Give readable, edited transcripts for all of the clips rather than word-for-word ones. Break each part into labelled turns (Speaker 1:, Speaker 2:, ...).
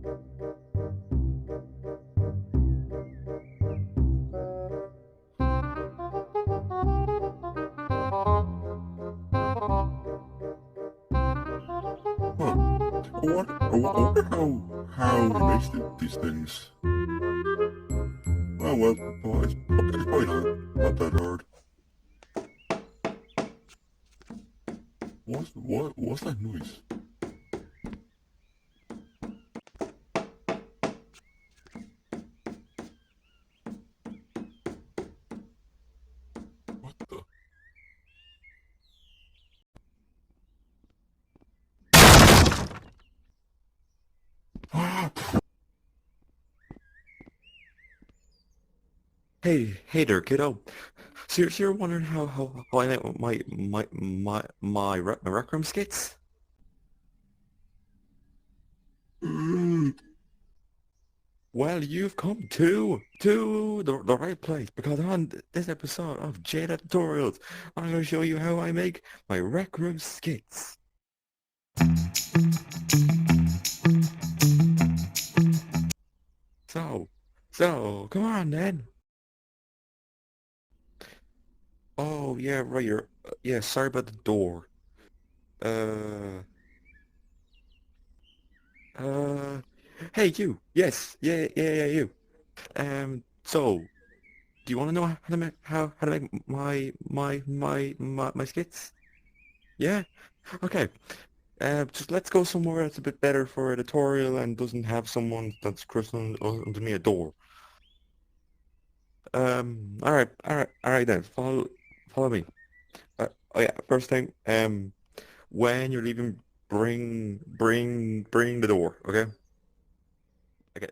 Speaker 1: Huh. I wonder how he makes these things. Oh well, it's probably not that hard. What's that noise? What the?
Speaker 2: Hey there, kiddo. So you're wondering how I make my Rec Room Skits? Well, you've come to the right place because on this episode of Jada Tutorials, I'm going to show you how I make my Rec Room Skits. So come on then. Oh yeah, right. Yeah. Sorry about the door. Uh. Uh. Hey you. Yes. Yeah. You. So do you want to know how to make my skits? Yeah. Okay. Just let's go somewhere that's a bit better for a tutorial and doesn't have someone that's crossing under me a door. All right then. Follow me. Oh yeah. First thing. When you're leaving, bring the door. Okay. Okay.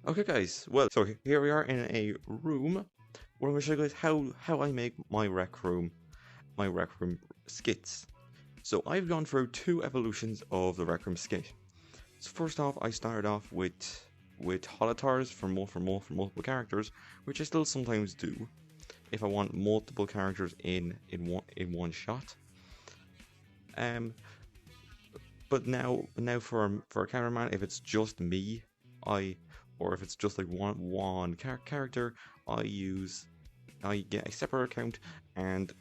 Speaker 2: Okay, guys. Well, so here we are in a room where I'm gonna show you guys how I make my Rec Room skits. So I've gone through two evolutions of the Rec Room skit. So first off, I started off with holotars for multiple characters, which I still sometimes do if I want multiple characters in one shot. But now for a cameraman, if it's just me, or if it's just like one character, I get a separate account and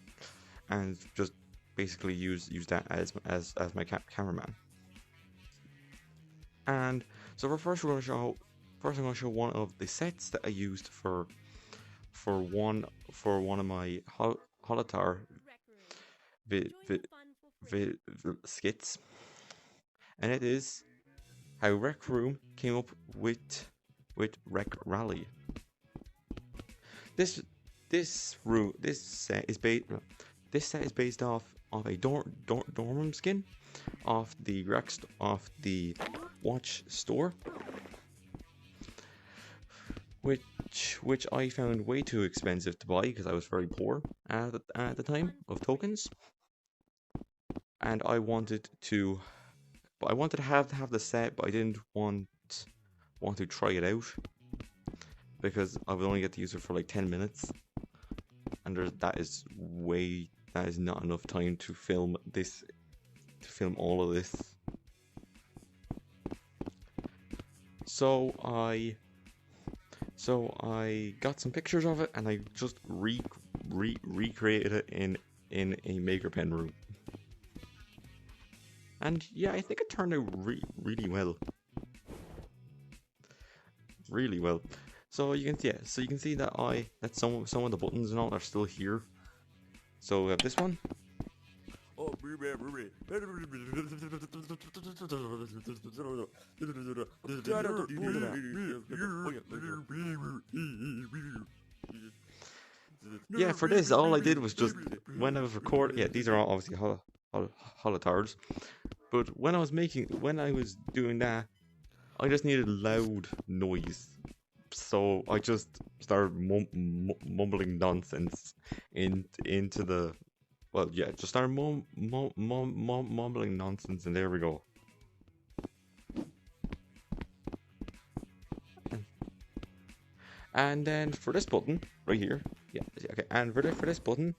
Speaker 2: just basically use that as my cameraman. And so first I'm going to show one of the sets that I used for one of my holotar skits, and it is how Rec Room came up with Rec Rally. This set is based off a dorm room skin off the watch store, which I found way too expensive to buy because I was very poor at the time of tokens, and I wanted to have the set, but I didn't want to try it out because I would only get to use it for like 10 minutes, and that is not enough time to film all of this. So I got some pictures of it and I just recreated it in a maker pen room. And yeah, I think it turned out really well. Really well. So you can see that some of the buttons and all are still here. So we have this one. Oh, yeah, for this, all I did was just, when I was recording, yeah, these are all obviously holotards, but when I was doing that, I just needed loud noise. So I just started mumbling nonsense into the, well, yeah, just started mumbling nonsense, and there we go. And then for this button right here, yeah, okay, and for this button,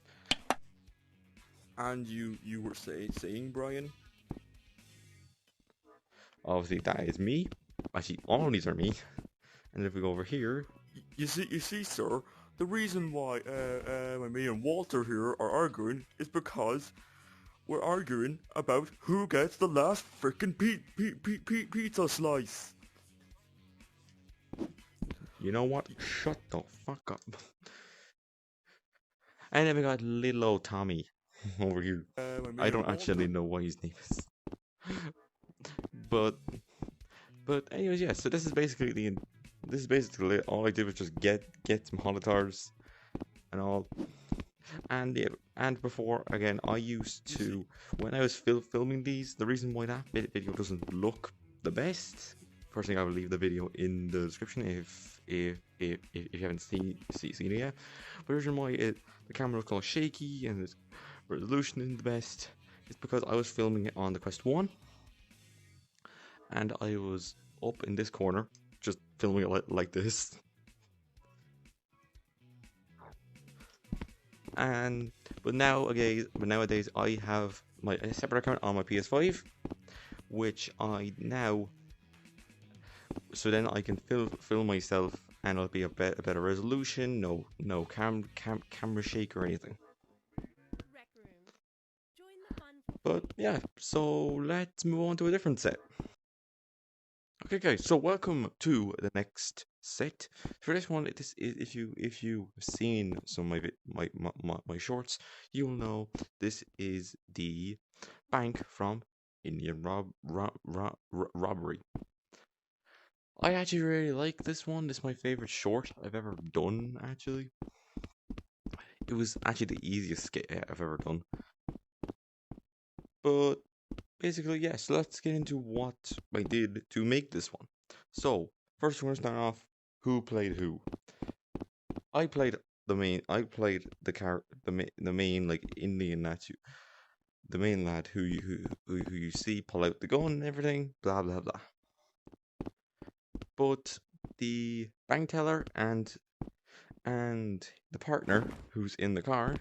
Speaker 2: and you were saying, Brian, Obviously, that is me. Actually, all of these are me. And if we go over here,
Speaker 3: You see, sir, the reason why me and Walter here are arguing is because we're arguing about who gets the last frickin' pizza slice.
Speaker 2: you know what? Shut the fuck up. And then we got little old Tommy over here.
Speaker 3: Me
Speaker 2: I
Speaker 3: and
Speaker 2: don't actually
Speaker 3: Walter.
Speaker 2: know what his name is. but anyways, yeah. So this is basically it. All I did was just get some holotars and all. And yeah, and before again, I used to when I was filming these. The reason why that video doesn't look the best. First thing, I will leave the video in the description if you haven't seen it yet. But the reason why the camera looks all shaky and the resolution isn't the best is because I was filming it on the Quest 1, and I was up in this corner just filming it like this. And but nowadays I have a separate account on my PS5, which I now so then I can film myself, and it'll be a better resolution, no camera shake or anything.
Speaker 4: Rec Room. Join the fun for
Speaker 2: But yeah, so let's move on to a different set. Okay, guys, so welcome to the next set. For this one, this is if you've seen some of my shorts, you will know this is the bank from Indian robbery. I actually really like this one. This is my favorite short I've ever done. Actually, it was actually the easiest skit I've ever done. But basically, yes. So let's get into what I did to make this one. So first, we're gonna start off. Who played who? I played the main. I played the main like Indian lad. The main lad who you see pull out the gun and everything. Blah blah blah. But the bank teller and the partner who's in the car,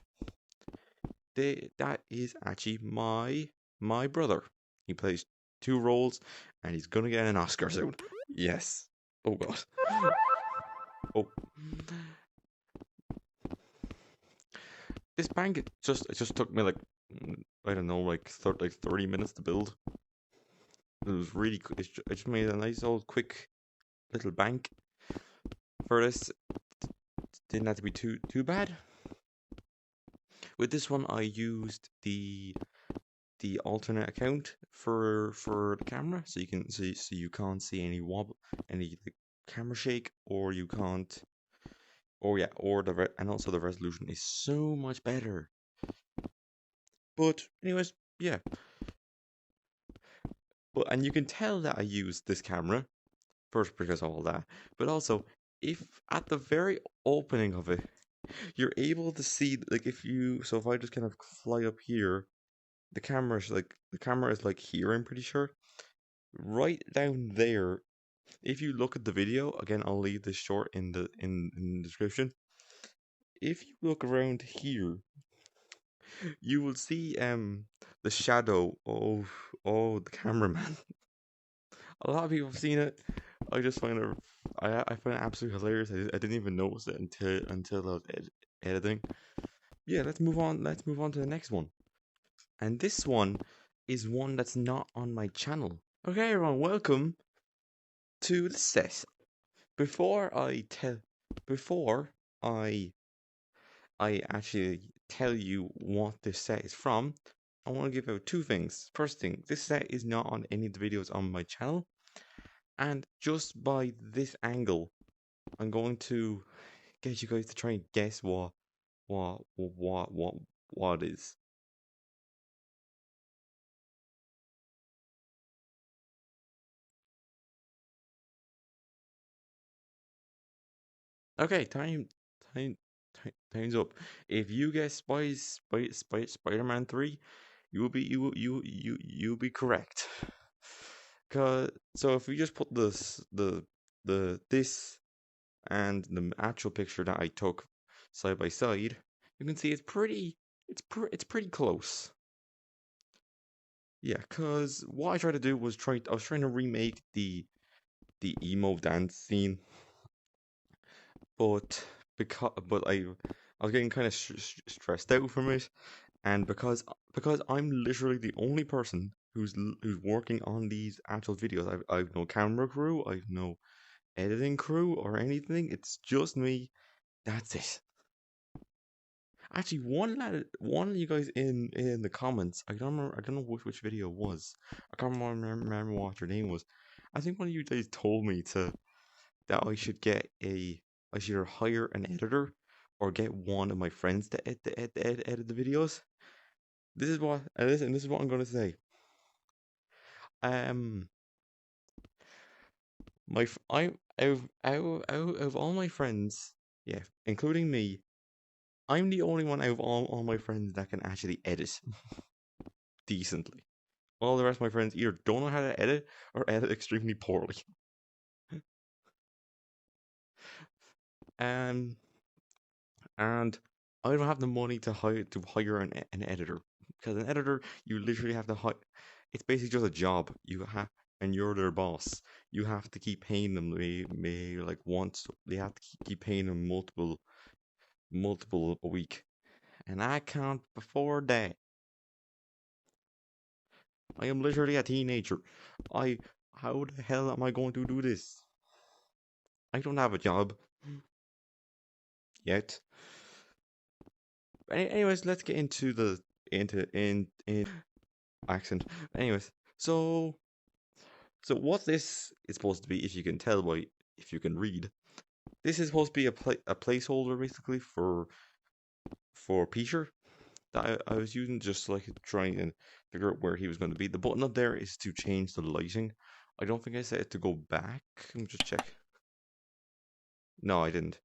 Speaker 2: that is actually my brother. He plays two roles, and he's gonna get an Oscar soon. Yes. Oh god. Oh. This bank it just took me like I don't know like 30 minutes to build. It was really I just made a nice old quick little bank for this. Didn't have to be too bad. With this one, I used the alternate account for the camera, so you can so you can't see any wobble, any like, camera shake, or you can't, or yeah, or and also the resolution is so much better. But anyways, yeah. But and you can tell that I used this camera first because of all that, but also if at the very opening of it, you're able to see like if I just kind of fly up here, the camera is like here, I'm pretty sure. Right down there, if you look at the video, again I'll leave this short in the description. If you look around here, you will see the shadow of the cameraman. A lot of people have seen it. I just find it I find it absolutely hilarious. I didn't even notice it until I was editing. Yeah, let's move on. Let's move on to the next one. And this one is one that's not on my channel. Okay, everyone, welcome to the set. Before I actually tell you what this set is from, I want to give out two things. First thing, this set is not on any of the videos on my channel, and just by this angle, I'm going to get you guys to try and guess what it is. Okay, time's up. If you guess Spider-Man 3, you'll be correct. So if we just put this and the actual picture that I took side by side, you can see it's pretty close. Yeah, cause what I tried to do was I was trying to remake the emo dance scene, but I was getting kind of stressed out from it, and because I'm literally the only person who's working on these actual videos. I've no camera crew, I've no editing crew or anything. It's just me. That's it. Actually, one of you guys in the comments, I don't remember, I don't know which video it was. I can't remember what your name was. I think one of you guys told me that I should either hire an editor or get one of my friends to edit the videos. This is what I'm gonna say. Um, I out of all my friends, yeah, including me, I'm the only one out of all my friends that can actually edit decently. All the rest of my friends either don't know how to edit or edit extremely poorly. Um, and I don't have the money to hire an editor, because an editor you literally have to hire. It's basically just a job. And you're their boss. You have to keep paying them maybe like once. They have to keep paying them multiple a week, and I can't afford that. I am literally a teenager. I How the hell am I going to do this? I don't have a job yet. Anyways, let's get into the into in accent. Anyways, so what this is supposed to be, if you can tell by if you can read, this is supposed to be a placeholder basically for Peter that I was using just so I could try and figure out where he was going to be. The button up there is to change the lighting. I don't think I set it to go back. Let me just check. No, I didn't.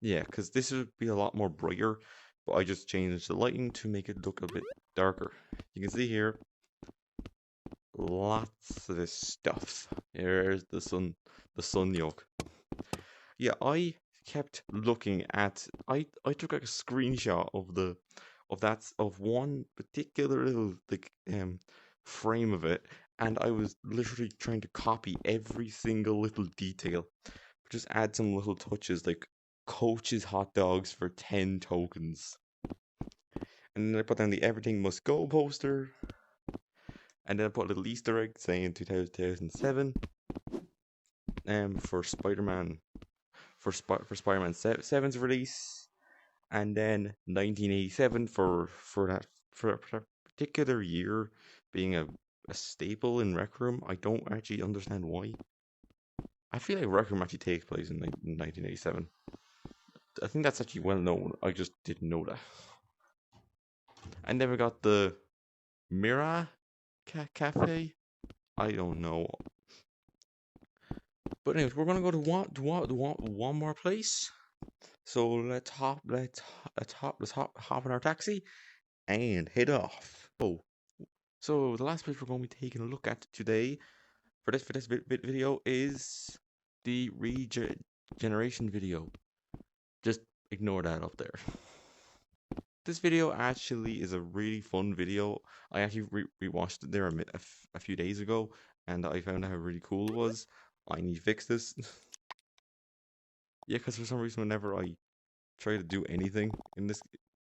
Speaker 2: Yeah, because this would be a lot more brighter, but I just changed the lighting to make it look a bit darker. You can see here, lots of this stuff. Here's the sun yoke. Yeah, I kept looking at. I took like a screenshot of one particular little frame of it, and I was literally trying to copy every single little detail. Just add some little touches like Coach's hot dogs for 10 tokens. And then I put down the Everything Must Go poster. And then I put a little Easter egg saying 2007 for Spider-Man for Spider-Man 7's release, and then 1987 for that particular year being a staple in Rec Room. I don't actually understand why. I feel like Rec Room actually takes place in 1987. I think that's actually well known. I just didn't know that. And then we got the Mira Cafe. I don't know. But anyways, we're gonna go to one more place. So let's hop in our taxi and head off. So the last place we're going to be taking a look at today for this video is the regeneration video. Just ignore that up there. This video actually is a really fun video. I actually rewatched it there a few days ago, and I found out how really cool it was. I need to fix this. Yeah, because for some reason, whenever I try to do anything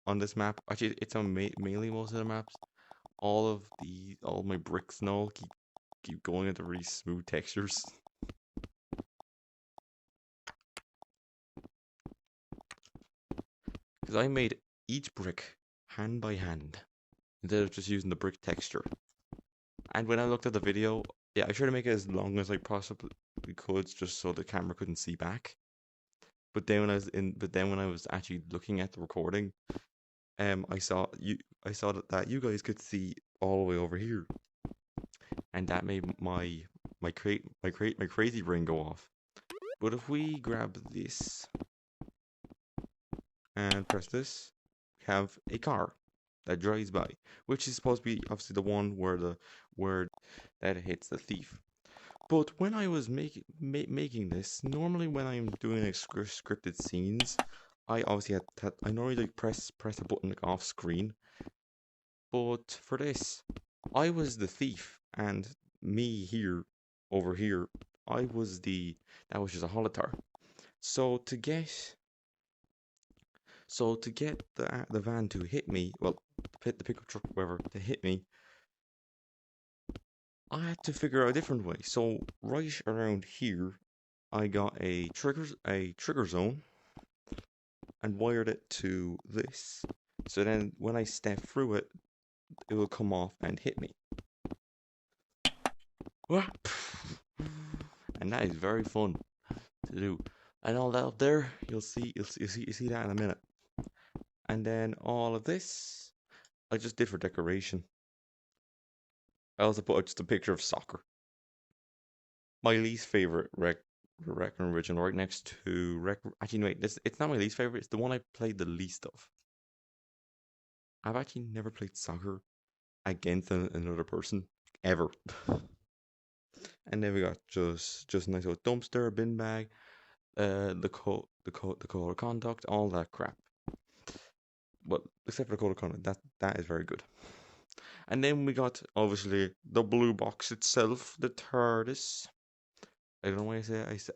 Speaker 2: on this map, actually it's on mainly most of the maps, all my bricks and all keep going into really smooth textures. Because I made each brick hand by hand instead of just using the brick texture. And when I looked at the video, yeah, I tried to make it as long as I possibly could, just so the camera couldn't see back. But then when I was actually looking at the recording, I saw that you guys could see all the way over here, and that made my crazy brain go off. But if we grab this and press this, we have a car that drives by, which is supposed to be obviously the one where that hits the thief. But when I was making this, normally when I'm doing like scripted scenes, I obviously I normally like press a button like off screen. But for this, I was the thief, and me here, over here, I was that was just a holotar. So to get, the van to hit me, well, the pickup truck, whatever, to hit me, I had to figure out a different way. So right around here, I got a trigger zone, and wired it to this. So then when I step through it, it will come off and hit me. And that is very fun to do. And all that up there, you'll see that in a minute. And then all of this, I just did for decoration. I also put just a picture of soccer. My least favorite Rec Room original, right next to Rec. Actually, wait, it's not my least favorite. It's the one I played the least of. I've actually never played soccer against another person ever. And then we got just a nice little dumpster, bin bag, the code of conduct, all that crap. Well, except for the code of conduct, that is very good. And then we got obviously the blue box itself, the TARDIS. I don't know why I said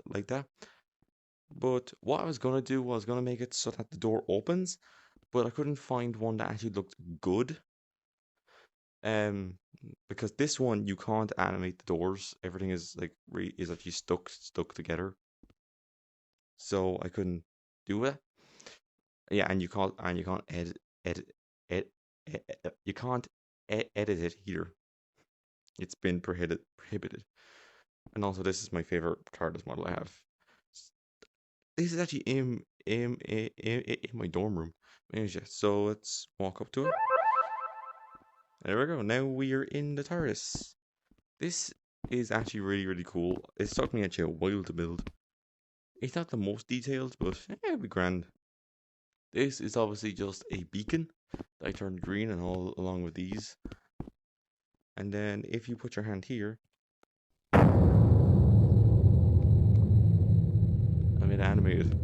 Speaker 2: like that. But what I was gonna do was gonna make it so that the door opens, but I couldn't find one that actually looked good. Because this one you can't animate the doors. Everything is like is actually stuck together. So I couldn't do it. Yeah, and you can't edit you can't edit it here. It's been prohibited. And also, this is my favorite TARDIS model I have. This is actually in my dorm room. Anyways, yeah, so let's walk up to it. There we go. Now we are in the TARDIS. This is actually really cool. It took me actually a while to build. It's not the most detailed, but it'll be grand. This is obviously just a beacon that I turned green and all along with these. And then if you put your hand here, I made it animated.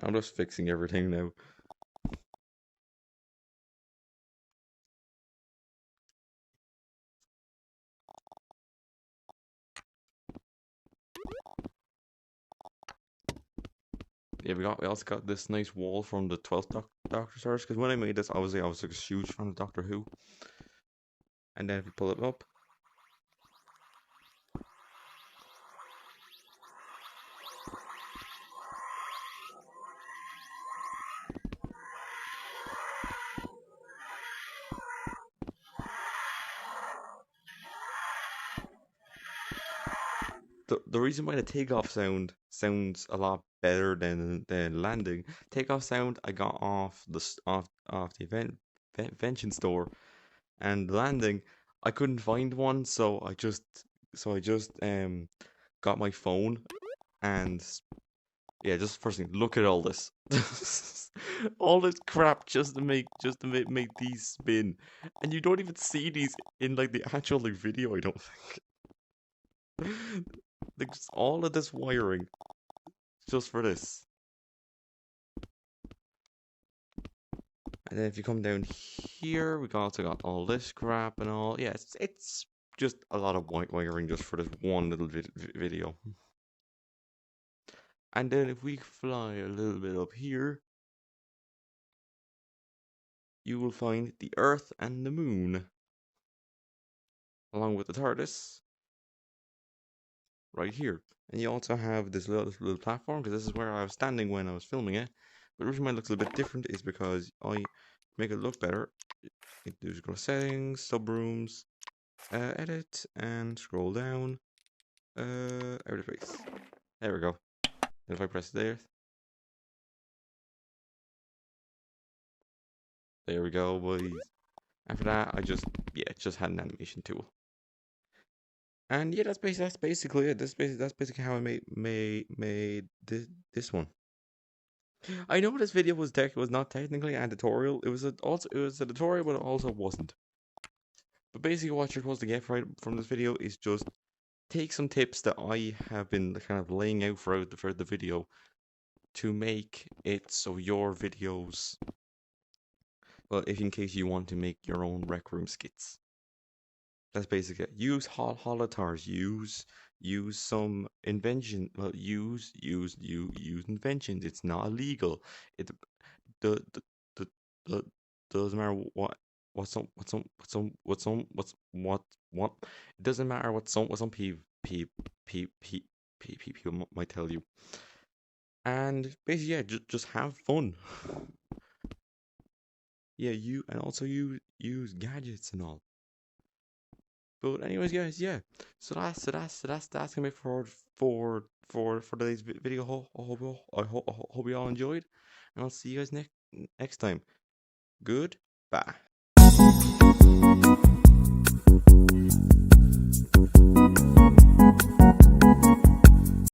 Speaker 2: I'm just fixing everything now. Yeah, we also got this nice wall from the 12th Doctor Search, because when I made this, I was like a huge fan of Doctor Who. And then if you pull it up, the reason why the takeoff sound sounds a lot better than landing. Takeoff sound I got off the invention store, and landing I couldn't find one, so I just got my phone and yeah, just first thing, look at all this. All this crap just to make these spin. And you don't even see these in like the actual like video, I don't think. Like just all of this wiring just for this. And then if you come down here, we also got all this crap and all. Yeah, it's just a lot of white wiring just for this one little video. And then if we fly a little bit up here, you will find the Earth and the Moon, along with the TARDIS, right here. And you also have this little platform, because this is where I was standing when I was filming it. But the reason why it looks a little bit different is because I make it look better. Do go settings, subrooms, edit, and scroll down. Outer face. There we go. And if I press there we go, boys. After that, I just had an animation tool. And yeah, that's basically it. That's basically how I made this one. I know this video was not technically a tutorial. It was a tutorial, but it also wasn't. But basically, what you're supposed to get from this video is just take some tips that I have been kind of laying out for the video to make it so your videos, well, if in case you want to make your own Rec Room skits. That's basically it. Use holotars. Use some invention. Well, use inventions. It's not illegal. It the, the doesn't matter what what. It doesn't matter what some people might tell you. And basically, yeah, just have fun. Yeah, and also use gadgets and all. But anyways, guys, yeah. So that's gonna be for today's video. I hope you all enjoyed, and I'll see you guys next time. Goodbye.